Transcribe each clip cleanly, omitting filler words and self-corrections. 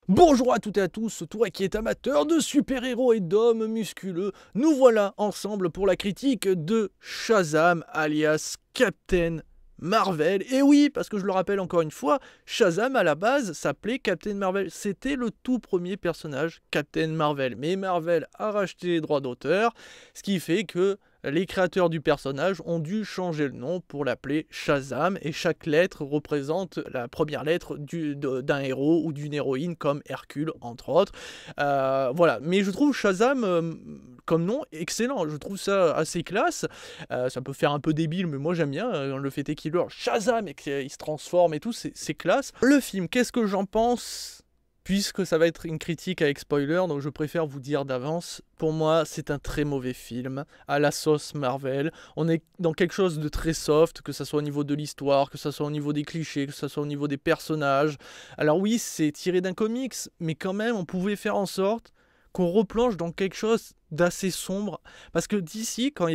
Bonjour à toutes et à tous, toi qui es amateur de super-héros et d'hommes musculeux, nous voilà ensemble pour la critique de Shazam alias Captain Marvel. Et oui, parce que je le rappelle encore une fois, Shazam à la base s'appelait Captain Marvel. C'était le tout premier personnage Captain Marvel. Mais Marvel a racheté les droits d'auteur, ce qui fait que les créateurs du personnage ont dû changer le nom pour l'appeler Shazam, et chaque lettre représente la première lettre d'un héros ou d'une héroïne, comme Hercule, entre autres. Voilà, mais je trouve Shazam, comme nom, excellent. Je trouve ça assez classe. Ça peut faire un peu débile, mais moi j'aime bien. Le fait est qu'il leur Shazam et qu'il se transforme et tout, c'est classe. Le film, qu'est-ce que j'en pense ? Puisque ça va être une critique avec spoiler, donc je préfère vous dire d'avance, pour moi c'est un très mauvais film, à la sauce Marvel. On est dans quelque chose de très soft, que ce soit au niveau de l'histoire, que ce soit au niveau des clichés, que ce soit au niveau des personnages. Alors oui, c'est tiré d'un comics, mais quand même on pouvait faire en sorte qu'on replonge dans quelque chose d'assez sombre. Parce que d'ici, quand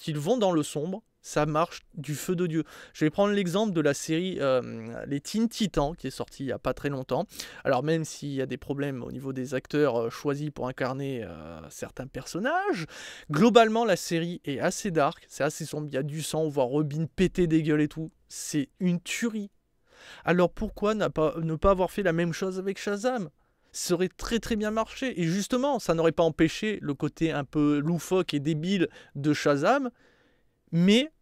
ils vont dans le sombre, ça marche du feu de Dieu. Je vais prendre l'exemple de la série Les Teen Titans, qui est sortie il n'y a pas très longtemps. Alors même s'il y a des problèmes au niveau des acteurs choisis pour incarner certains personnages, globalement la série est assez dark, c'est assez sombre, il y a du sang, on voit Robin péter des gueules et tout. C'est une tuerie. Alors pourquoi ne pas avoir fait la même chose avec Shazam ? Ça aurait très très bien marché. Et justement, ça n'aurait pas empêché le côté un peu loufoque et débile de Shazam, mais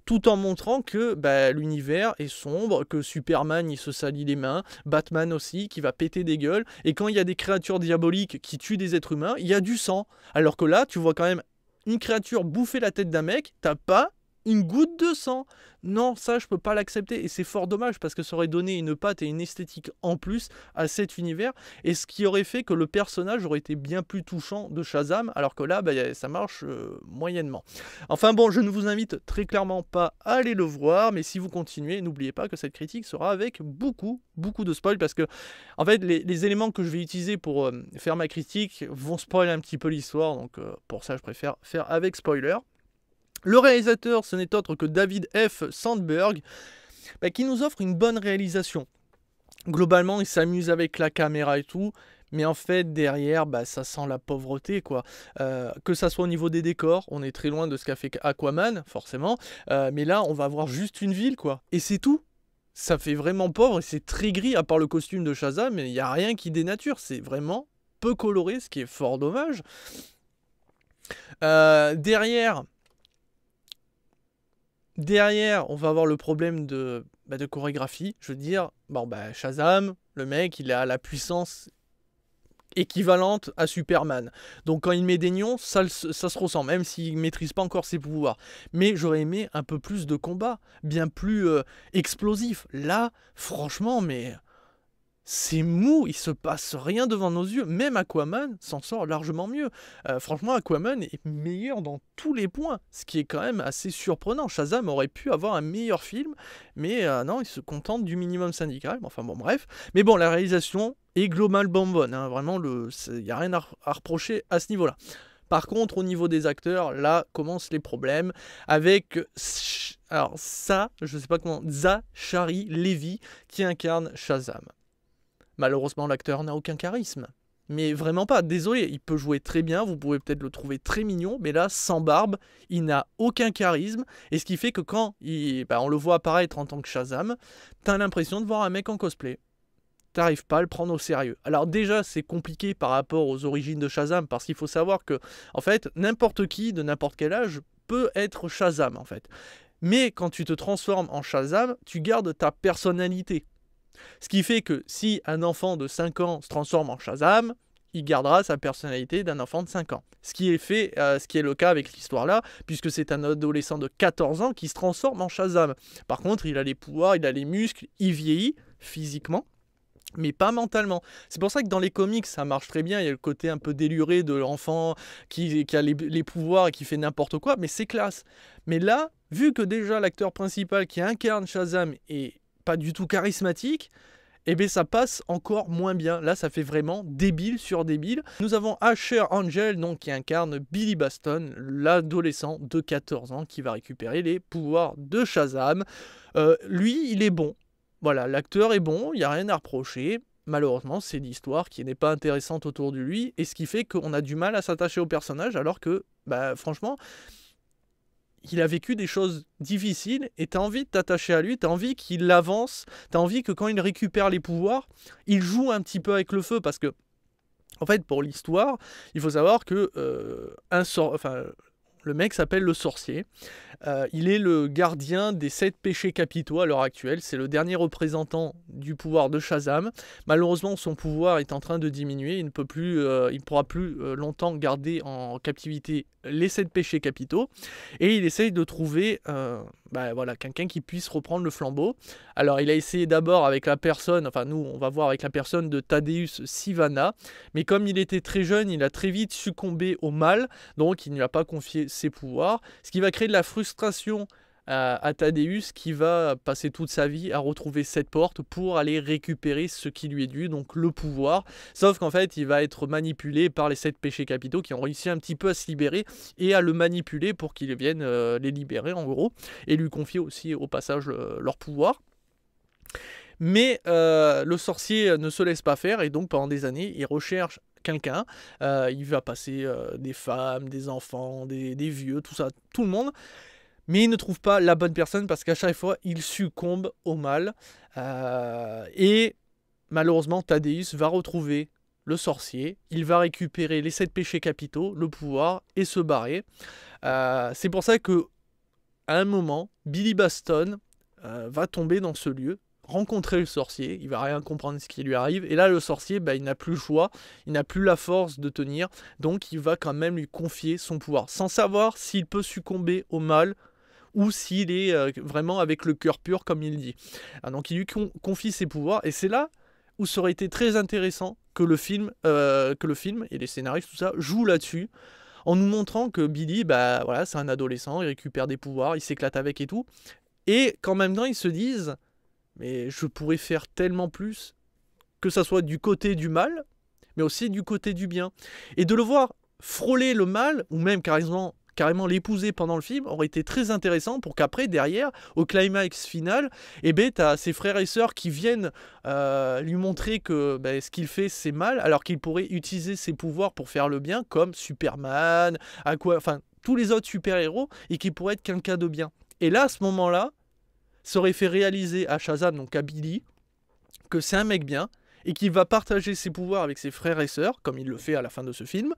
tout en montrant que l'univers est sombre, que Superman il se salit les mains, Batman aussi qui va péter des gueules, et quand il y a des créatures diaboliques qui tuent des êtres humains, il y a du sang. Alors que là, tu vois quand même une créature bouffer la tête d'un mec, t'as pas une goutte de sang. Non, ça je peux pas l'accepter, et c'est fort dommage parce que ça aurait donné une patte et une esthétique en plus à cet univers, et ce qui aurait fait que le personnage aurait été bien plus touchant de Shazam, alors que là ça marche moyennement. Enfin bon, je ne vous invite très clairement pas à aller le voir, mais si vous continuez, n'oubliez pas que cette critique sera avec beaucoup de spoil, parce que en fait les éléments que je vais utiliser pour faire ma critique vont spoiler un petit peu l'histoire, donc pour ça je préfère faire avec spoiler. Le réalisateur, ce n'est autre que David F. Sandberg, qui nous offre une bonne réalisation. Globalement, il s'amuse avec la caméra et tout, mais en fait, derrière, ça sent la pauvreté, quoi. Que ça soit au niveau des décors, on est très loin de ce qu'a fait Aquaman, forcément, mais là, on va avoir juste une ville, quoi. Et c'est tout. Ça fait vraiment pauvre, et c'est très gris, à part le costume de Shazam, mais il n'y a rien qui dénature. C'est vraiment peu coloré, ce qui est fort dommage. Derrière, on va avoir le problème de chorégraphie. Je veux dire, Shazam, le mec, il a la puissance équivalente à Superman. Donc quand il met des nions, ça se ressent, même s'il ne maîtrise pas encore ses pouvoirs. Mais j'aurais aimé un peu plus de combat, bien plus explosif. Là, franchement, mais c'est mou, il se passe rien devant nos yeux. Même Aquaman s'en sort largement mieux. Franchement, Aquaman est meilleur dans tous les points, ce qui est quand même assez surprenant. Shazam aurait pu avoir un meilleur film, mais non, il se contente du minimum syndical. Enfin bon, bref. Mais bon, la réalisation est globalement bonne. Hein. Vraiment, il n'y a rien à reprocher à ce niveau-là. Par contre, au niveau des acteurs, là commencent les problèmes avec alors ça, je sais pas comment, Zachary Levi qui incarne Shazam. Malheureusement, l'acteur n'a aucun charisme. Mais vraiment pas, désolé, il peut jouer très bien, vous pouvez peut-être le trouver très mignon, mais là, sans barbe, il n'a aucun charisme, et ce qui fait que quand on le voit apparaître en tant que Shazam, t'as l'impression de voir un mec en cosplay. T'arrives pas à le prendre au sérieux. Alors déjà, c'est compliqué par rapport aux origines de Shazam, parce qu'il faut savoir que, en fait, n'importe qui, de n'importe quel âge, peut être Shazam, en fait. Mais quand tu te transformes en Shazam, tu gardes ta personnalité. Ce qui fait que si un enfant de 5 ans se transforme en Shazam, il gardera sa personnalité d'un enfant de 5 ans. Ce qui est le cas avec l'histoire là, puisque c'est un adolescent de 14 ans qui se transforme en Shazam. Par contre, il a les pouvoirs, il a les muscles, il vieillit physiquement, mais pas mentalement. C'est pour ça que dans les comics, ça marche très bien. Il y a le côté un peu déluré de l'enfant qui a les pouvoirs et qui fait n'importe quoi, mais c'est classe. Mais là, vu que déjà l'acteur principal qui incarne Shazam est pas du tout charismatique, ça passe encore moins bien. Là, ça fait vraiment débile sur débile. Nous avons Asher Angel, donc, qui incarne Billy Batson, l'adolescent de 14 ans qui va récupérer les pouvoirs de Shazam. Lui, il est bon. Voilà, l'acteur est bon, il n'y a rien à reprocher. malheureusement, c'est l'histoire qui n'est pas intéressante autour de lui, et ce qui fait qu'on a du mal à s'attacher au personnage, alors que, bah, franchement, il a vécu des choses difficiles, et t'as envie de t'attacher à lui, t'as envie qu'il avance, t'as envie que quand il récupère les pouvoirs, il joue un petit peu avec le feu, parce que, en fait, pour l'histoire, il faut savoir que le mec s'appelle le sorcier. Il est le gardien des 7 péchés capitaux à l'heure actuelle. C'est le dernier représentant du pouvoir de Shazam. Malheureusement, son pouvoir est en train de diminuer. Il ne pourra plus longtemps garder en captivité les 7 péchés capitaux. Et il essaye de trouver quelqu'un qui puisse reprendre le flambeau. Alors, il a essayé d'abord avec la personne, enfin nous, on va voir avec la personne de Thaddeus Sivana. Mais comme il était très jeune, il a très vite succombé au mal. Donc, il ne lui a pas confié ses pouvoirs. Ce qui va créer de la frustration à Thaddeus, qui va passer toute sa vie à retrouver cette porte pour aller récupérer ce qui lui est dû, donc le pouvoir. Sauf qu'en fait, il va être manipulé par les 7 péchés capitaux qui ont réussi un petit peu à se libérer et à le manipuler pour qu'ils viennent les libérer en gros, et lui confier aussi au passage leur pouvoir. Mais le sorcier ne se laisse pas faire, et donc pendant des années, il recherche quelqu'un. Il va passer des femmes, des enfants, des vieux, tout ça, tout le monde. Mais il ne trouve pas la bonne personne parce qu'à chaque fois, il succombe au mal. Et malheureusement, Thaddeus va retrouver le sorcier. Il va récupérer les 7 péchés capitaux, le pouvoir, et se barrer. C'est pour ça que, à un moment, Billy Batson va tomber dans ce lieu, rencontrer le sorcier, il va rien comprendre ce qui lui arrive, et là le sorcier, il n'a plus le choix, il n'a plus la force de tenir, donc il va quand même lui confier son pouvoir, sans savoir s'il peut succomber au mal, ou s'il est vraiment avec le cœur pur comme il dit. Donc il lui confie ses pouvoirs, et c'est là où ça aurait été très intéressant que le film et les scénaristes, tout ça, jouent là-dessus, en nous montrant que Billy, c'est un adolescent, il récupère des pouvoirs, il s'éclate avec et tout, et qu'en même temps ils se disent, mais je pourrais faire tellement plus, que ça soit du côté du mal, mais aussi du côté du bien. Et de le voir frôler le mal, ou même carrément l'épouser pendant le film, aurait été très intéressant pour qu'après, derrière, au climax final, t'as ses frères et sœurs qui viennent lui montrer que ce qu'il fait, c'est mal, alors qu'il pourrait utiliser ses pouvoirs pour faire le bien, comme Superman, tous les autres super-héros, et qui pourrait être quelqu'un de bien. Et là, à ce moment-là, ça aurait fait réaliser à Shazam, donc à Billy, que c'est un mec bien, et qu'il va partager ses pouvoirs avec ses frères et sœurs, comme il le fait à la fin de ce film.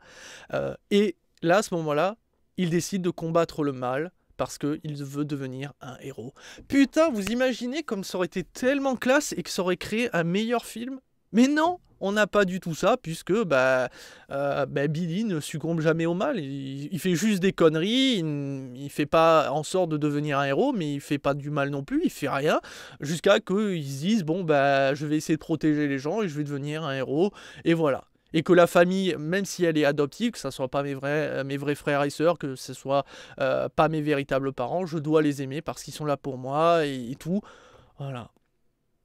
Et là, à ce moment-là, il décide de combattre le mal, parce qu'il veut devenir un héros. Putain, vous imaginez comme ça aurait été tellement classe, et que ça aurait créé un meilleur film? Mais non, on n'a pas du tout ça, puisque Billy ne succombe jamais au mal. Il fait juste des conneries, il fait pas en sorte de devenir un héros, mais il fait pas du mal non plus, il fait rien, jusqu'à qu'ils se disent, je vais essayer de protéger les gens, et je vais devenir un héros, et voilà. Et que la famille, même si elle est adoptive, que ce ne soit pas mes vrais frères et sœurs, que ce soit pas mes véritables parents, je dois les aimer parce qu'ils sont là pour moi, et tout. Voilà.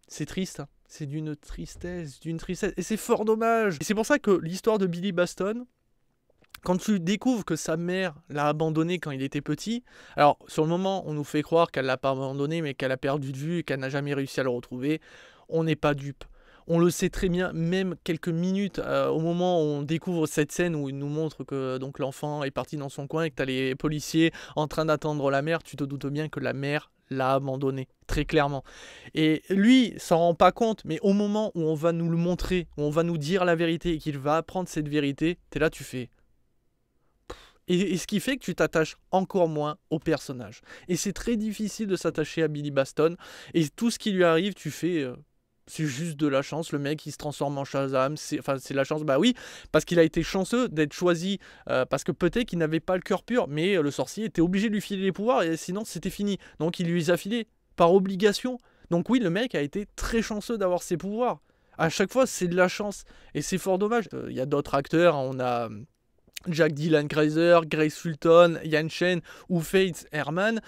C'est triste, hein. C'est d'une tristesse. Et c'est fort dommage. Et c'est pour ça que l'histoire de Billy Batson, quand tu découvres que sa mère l'a abandonné quand il était petit, alors sur le moment, on nous fait croire qu'elle l'a pas abandonné, mais qu'elle a perdu de vue et qu'elle n'a jamais réussi à le retrouver. On n'est pas dupe. On le sait très bien, même quelques minutes au moment où on découvre cette scène où il nous montre que donc l'enfant est parti dans son coin et que tu as les policiers en train d'attendre la mère, tu te doutes bien que la mère l'a abandonné, très clairement. Et lui, s'en rend pas compte, mais au moment où on va nous le montrer, où on va nous dire la vérité et qu'il va apprendre cette vérité, t'es là, tu fais... Et ce qui fait que tu t'attaches encore moins au personnage. Et c'est très difficile de s'attacher à Billy Batson, et tout ce qui lui arrive, tu fais... c'est juste de la chance, le mec il se transforme en Shazam, c'est la chance, oui, parce qu'il a été chanceux d'être choisi, parce que peut-être qu'il n'avait pas le cœur pur, mais le sorcier était obligé de lui filer les pouvoirs, et sinon c'était fini, donc il lui les a filés, par obligation. Donc oui, le mec a été très chanceux d'avoir ses pouvoirs. À chaque fois, c'est de la chance, et c'est fort dommage. Il y a d'autres acteurs, on a... Jack Dylan Grazer, Grace Fulton, Yan Chen ou Faith Herman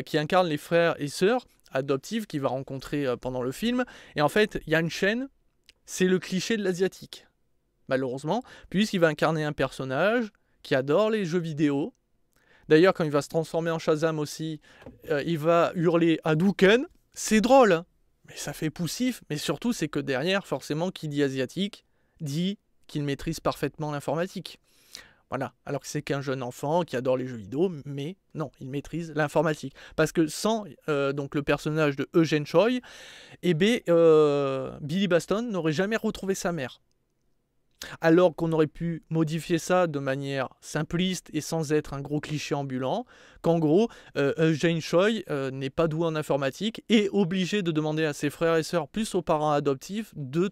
qui incarnent les frères et sœurs adoptifs qu'il va rencontrer pendant le film. Et en fait, Yan Chen, c'est le cliché de l'asiatique, malheureusement, puisqu'il va incarner un personnage qui adore les jeux vidéo. D'ailleurs, quand il va se transformer en Shazam aussi, il va hurler Hadouken. C'est drôle, hein, Mais ça fait poussif, mais surtout c'est que derrière, forcément, qui dit asiatique, dit qu'il maîtrise parfaitement l'informatique. Voilà, alors que c'est qu'un jeune enfant qui adore les jeux vidéo, mais non, il maîtrise l'informatique. Parce que sans donc le personnage de Eugene Choi, eh ben, Billy Baston n'aurait jamais retrouvé sa mère. Alors qu'on aurait pu modifier ça de manière simpliste et sans être un gros cliché ambulant, qu'en gros, Eugene Choi n'est pas doué en informatique et obligé de demander à ses frères et sœurs, plus aux parents adoptifs, de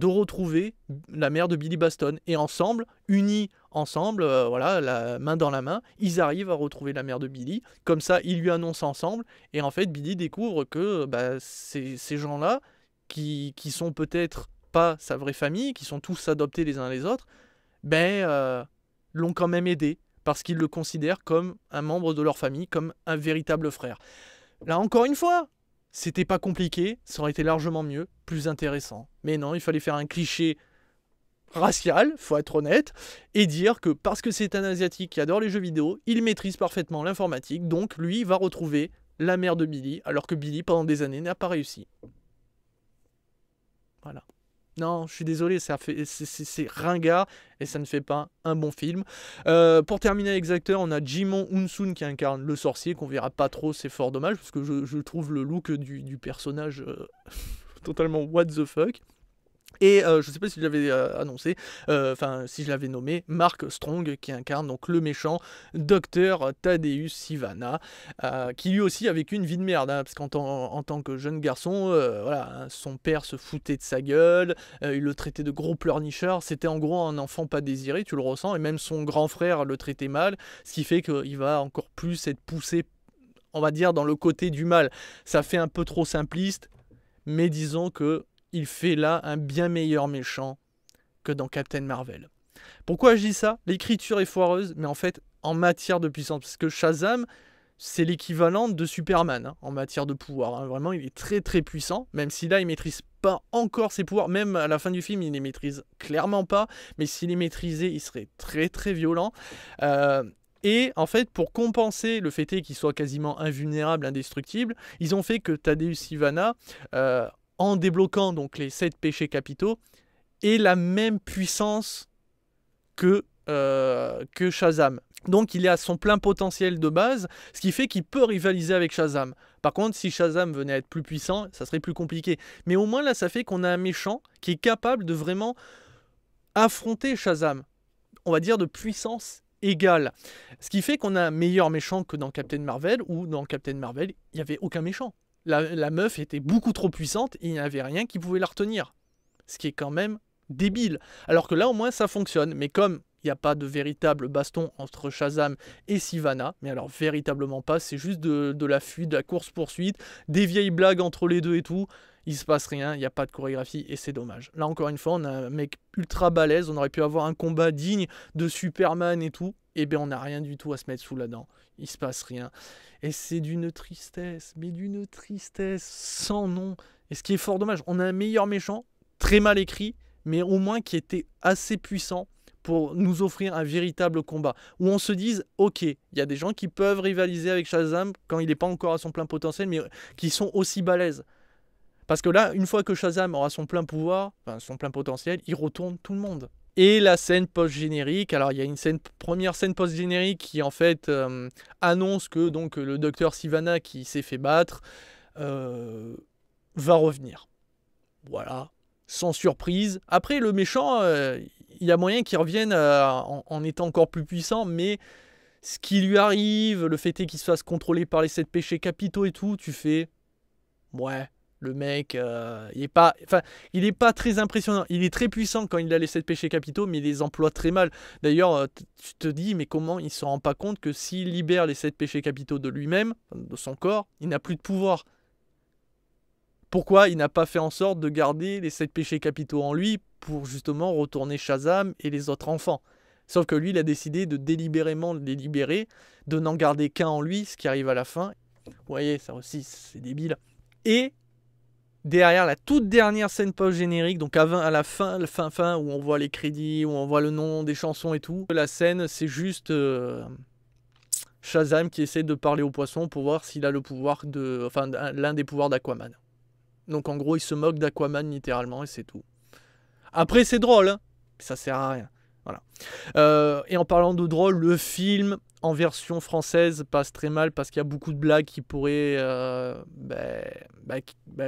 retrouver la mère de Billy Baston. Et ensemble, unis ensemble, voilà, la main dans la main, ils arrivent à retrouver la mère de Billy. Comme ça, ils lui annoncent ensemble. Et en fait, Billy découvre que ces gens-là, qui sont peut-être pas sa vraie famille, qui sont tous adoptés les uns les autres, l'ont quand même aidé, parce qu'ils le considèrent comme un membre de leur famille, comme un véritable frère. Là, encore une fois, c'était pas compliqué, ça aurait été largement mieux, plus intéressant. Mais non, il fallait faire un cliché racial, faut être honnête, et dire que parce que c'est un Asiatique qui adore les jeux vidéo, il maîtrise parfaitement l'informatique, donc lui va retrouver la mère de Billy, alors que Billy, pendant des années, n'a pas réussi. Voilà. Non, je suis désolé, c'est ringard et ça ne fait pas un bon film. Pour terminer avec les acteurs, on a Jimon Unsun qui incarne le sorcier, qu'on verra pas trop, c'est fort dommage, parce que je trouve le look du personnage totalement what the fuck. Et je ne sais pas si je l'avais annoncé, si je l'avais nommé, Mark Strong, qui incarne donc le méchant Dr Tadeusz Sivana, qui lui aussi a vécu une vie de merde, hein, parce qu'en tant que jeune garçon, voilà, hein, son père se foutait de sa gueule, il le traitait de gros pleurnicheur, c'était en gros un enfant pas désiré, tu le ressens, et même son grand frère le traitait mal, ce qui fait qu'il va encore plus être poussé, on va dire, dans le côté du mal. Ça fait un peu trop simpliste, mais disons que il fait là un bien meilleur méchant que dans Captain Marvel. Pourquoi je dis ça? L'écriture est foireuse, mais en fait, en matière de puissance, parce que Shazam, c'est l'équivalent de Superman, hein, en matière de pouvoir. Hein. Vraiment, il est très très puissant, même si là, il maîtrise pas encore ses pouvoirs. Même à la fin du film, il les maîtrise clairement pas, mais s'il les maîtrisait, il serait très très violent. Et en fait, pour compenser le fait qu'il soit quasiment invulnérable, indestructible, ils ont fait que Tadeusz Sivana, en débloquant donc les 7 péchés capitaux, ait la même puissance que Shazam. Donc il est à son plein potentiel de base, ce qui fait qu'il peut rivaliser avec Shazam. Par contre, si Shazam venait à être plus puissant, ça serait plus compliqué. Mais au moins là, ça fait qu'on a un méchant qui est capable de vraiment affronter Shazam. On va dire de puissance égale. Ce qui fait qu'on a un meilleur méchant que dans Captain Marvel, où dans Captain Marvel, il n'y avait aucun méchant. La meuf était beaucoup trop puissante et il n'y avait rien qui pouvait la retenir. Ce qui est quand même débile. Alors que là, au moins, ça fonctionne. Mais comme il n'y a pas de véritable baston entre Shazam et Sivana, mais alors véritablement pas, c'est juste de la fuite, de la course-poursuite, des vieilles blagues entre les deux et tout. Il se passe rien, il n'y a pas de chorégraphie et c'est dommage. Là, encore une fois, on a un mec ultra balèze. On aurait pu avoir un combat digne de Superman et tout. Et bien, on n'a rien du tout à se mettre sous la dent. Il se passe rien. Et c'est d'une tristesse, mais d'une tristesse sans nom. Et ce qui est fort dommage, on a un meilleur méchant, très mal écrit, mais au moins qui était assez puissant pour nous offrir un véritable combat. Où on se dise, ok, il y a des gens qui peuvent rivaliser avec Shazam quand il n'est pas encore à son plein potentiel, mais qui sont aussi balèzes. Parce que là, une fois que Shazam aura son plein pouvoir, enfin son plein potentiel, il retourne tout le monde. Et la scène post-générique, alors il y a une première scène post-générique qui en fait annonce que donc, le docteur Sivana qui s'est fait battre va revenir. Voilà, sans surprise. Après le méchant, il y a moyen qu'il revienne en étant encore plus puissant, mais ce qui lui arrive, le fait est qu'il se fasse contrôler par les 7 péchés capitaux et tout, tu fais... Ouais... Le mec, il est pas très impressionnant. Il est très puissant quand il a les 7 péchés capitaux, mais il les emploie très mal. D'ailleurs, tu te dis, mais comment il se rend pas compte que s'il libère les 7 péchés capitaux de lui-même, de son corps, il n'a plus de pouvoir. Pourquoi il n'a pas fait en sorte de garder les 7 péchés capitaux en lui pour justement retourner Shazam et les autres enfants? Sauf que lui, il a décidé de délibérément les libérer, de n'en garder qu'un en lui, ce qui arrive à la fin. Vous voyez, ça aussi, c'est débile. Et... derrière la toute dernière scène post-générique, donc à la fin, où on voit les crédits, où on voit le nom des chansons et tout, la scène, c'est juste Shazam qui essaie de parler au poisson pour voir s'il a le pouvoir l'un des pouvoirs d'Aquaman. Donc en gros, il se moque d'Aquaman littéralement et c'est tout. Après, c'est drôle, hein, mais ça sert à rien. Voilà. Et en parlant de drôle, le film en version française passe très mal parce qu'il y a beaucoup de blagues qui pourraient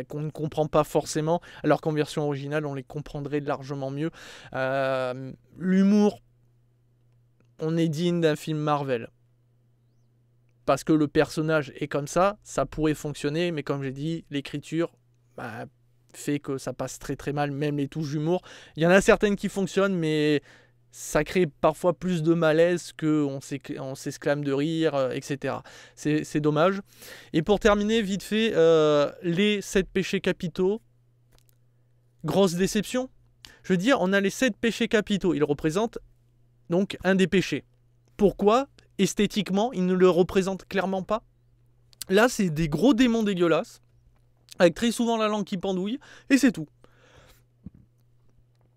qu'on ne comprend pas forcément, alors qu'en version originale, on les comprendrait largement mieux. L'humour, on est digne d'un film Marvel. Parce que le personnage est comme ça pourrait fonctionner, mais comme j'ai dit, l'écriture fait que ça passe très très mal, même les touches d'humour. Il y en a certaines qui fonctionnent, mais ça crée parfois plus de malaise qu'on s'exclame de rire, etc. C'est dommage. Et pour terminer, vite fait, les 7 péchés capitaux, grosse déception. Je veux dire, on a les 7 péchés capitaux, ils représentent donc un des péchés. Pourquoi ? Esthétiquement, ils ne le représentent clairement pas. Là, c'est des gros démons dégueulasses, avec très souvent la langue qui pendouille, et c'est tout.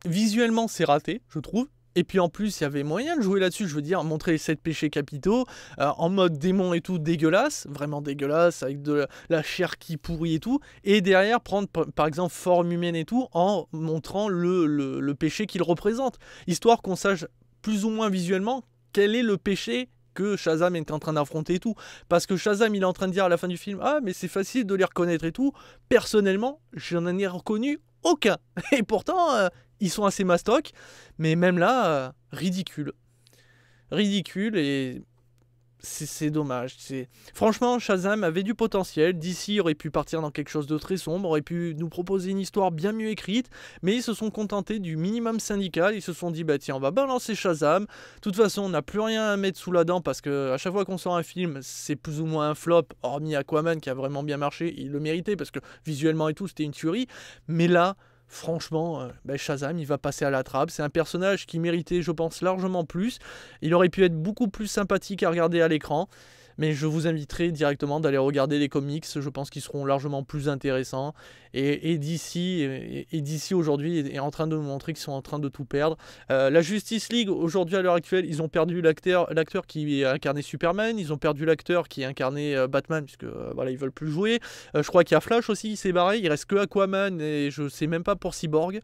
Visuellement, c'est raté, je trouve. Et puis en plus, il y avait moyen de jouer là-dessus, je veux dire, montrer les 7 péchés capitaux, en mode démon et tout, dégueulasse, vraiment dégueulasse, avec de la chair qui pourrit et tout, et derrière prendre par exemple forme humaine et tout, en montrant le péché qu'il représente, histoire qu'on sache plus ou moins visuellement quel est le péché que Shazam est en train d'affronter et tout. Parce que Shazam, il est en train de dire à la fin du film, ah mais c'est facile de les reconnaître et tout. Personnellement, je n'en ai reconnu aucun. Et pourtant, ils sont assez mastoc, mais même là, ridicule. Ridicule et c'est dommage. Franchement, Shazam avait du potentiel. DC aurait pu partir dans quelque chose de très sombre, aurait pu nous proposer une histoire bien mieux écrite, mais ils se sont contentés du minimum syndical. Ils se sont dit, bah tiens, on va balancer Shazam. De toute façon, on n'a plus rien à mettre sous la dent parce que à chaque fois qu'on sort un film, c'est plus ou moins un flop, hormis Aquaman qui a vraiment bien marché. Il le méritait parce que visuellement et tout, c'était une tuerie. Mais là, franchement, Shazam, il va passer à la trappe. C'est un personnage qui méritait, je pense, largement plus. Il aurait pu être beaucoup plus sympathique à regarder à l'écran. Mais je vous inviterai directement d'aller regarder les comics. Je pense qu'ils seront largement plus intéressants. Et DC aujourd'hui est en train de nous montrer qu'ils sont en train de tout perdre. La Justice League, aujourd'hui à l'heure actuelle, ils ont perdu l'acteur qui incarnait Superman. Ils ont perdu l'acteur qui incarnait Batman, puisque voilà, ils veulent plus jouer. Je crois qu'il y a Flash aussi, il s'est barré. Il reste que Aquaman et je sais même pas pour Cyborg.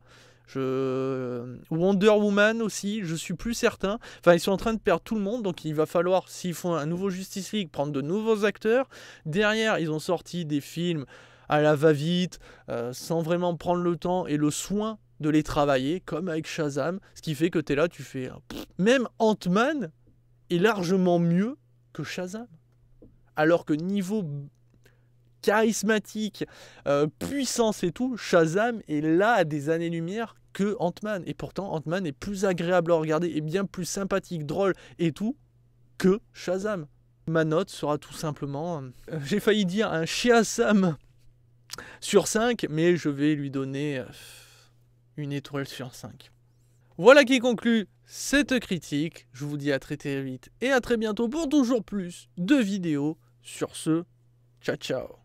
Wonder Woman aussi, je suis plus certain. Enfin, ils sont en train de perdre tout le monde, donc il va falloir, s'ils font un nouveau Justice League, prendre de nouveaux acteurs. Derrière, ils ont sorti des films à la va-vite, sans vraiment prendre le temps et le soin de les travailler, comme avec Shazam. Ce qui fait que tu es là, tu fais... Même Ant-Man est largement mieux que Shazam. Alors que niveau charismatique, puissance et tout, Shazam est là à des années-lumière que Ant-Man. Et pourtant, Ant-Man est plus agréable à regarder et bien plus sympathique, drôle et tout que Shazam. Ma note sera tout simplement, j'ai failli dire un Chiasam sur 5, mais je vais lui donner une étoile sur 5. Voilà qui conclut cette critique. Je vous dis à très vite et à très bientôt pour toujours plus de vidéos. Sur ce, ciao ciao.